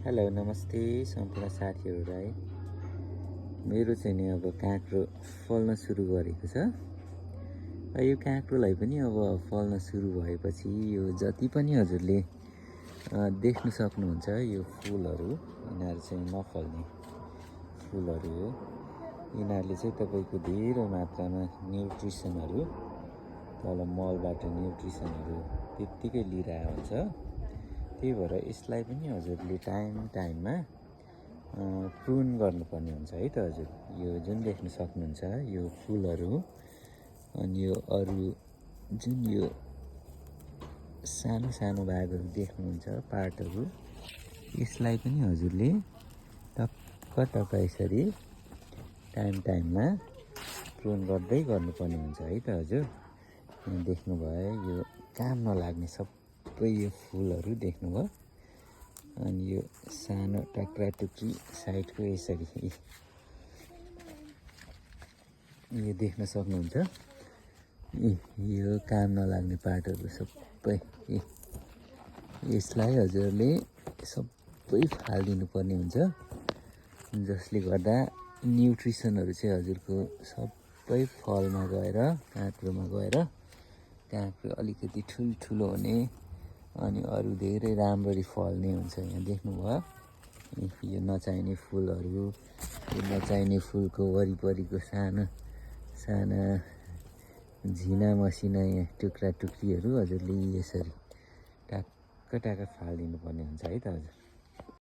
Hello नमस्ते सम्पूर्ण साथीहरूलाई। मेरो चाहिँ नि अब काँक्रो फल्न सुरु गरेको छ। यो काँक्रोलाई पनि अब फल्न सुरु भएपछि यो जति पनि हजुरले देख्न सक्नुहुन्छ यो फुलहरू, यिनीहरू चाहिँ नफल्ने फुलहरू हो। यिनीहरूले चाहिँ तपाईँको धेरै मात्रामा न्युट्रिसनहरू तल मलबाट न्युट्रिसनहरू त्यत्तिकै लिइरहेको हुन्छ। त्यही भएर यसलाई पनि हजुरले टाइममा प्रुन गर्नुपर्ने हुन्छ है त हजुर। यो जुन देख्न सक्नुहुन्छ यो फुलहरू, अनि यो अरू जुन यो सानो सानो भागहरू देख्नुहुन्छ पार्टहरू, यसलाई पनि हजुरले टक्क यसरी टाइममा प्रुन गर्दै गर्नुपर्ने हुन्छ है त हजुर। यहाँ देख्नुभयो यो काम नलाग्ने सबै यो फुलहरू देख्नुभयो। अनि यो सानो टुक्री साइडको यसरी यो देख्न सक्नुहुन्छ। यो काम नलाग्ने पार्टहरू सबै यसलाई हजुरले सबै फालिदिनु पर्ने हुन्छ, जसले गर्दा न्युट्रिसनहरू चाहिँ हजुरको सबै फलमा गएर काँक्रोमा गएर काँक्रो अलिकति ठुल्ठुलो हुने अनि अरू धेरै राम्ररी फल्ने हुन्छ। यहाँ देख्नुभयो यो नचाहिने फुलहरू, यो नचाहिने फुलको वरिपरिको साना झिना मसिना यहाँ टुक्रीहरू हजुरले यसरी टाक्क फालिदिनु पर्ने हुन्छ है त हजुर।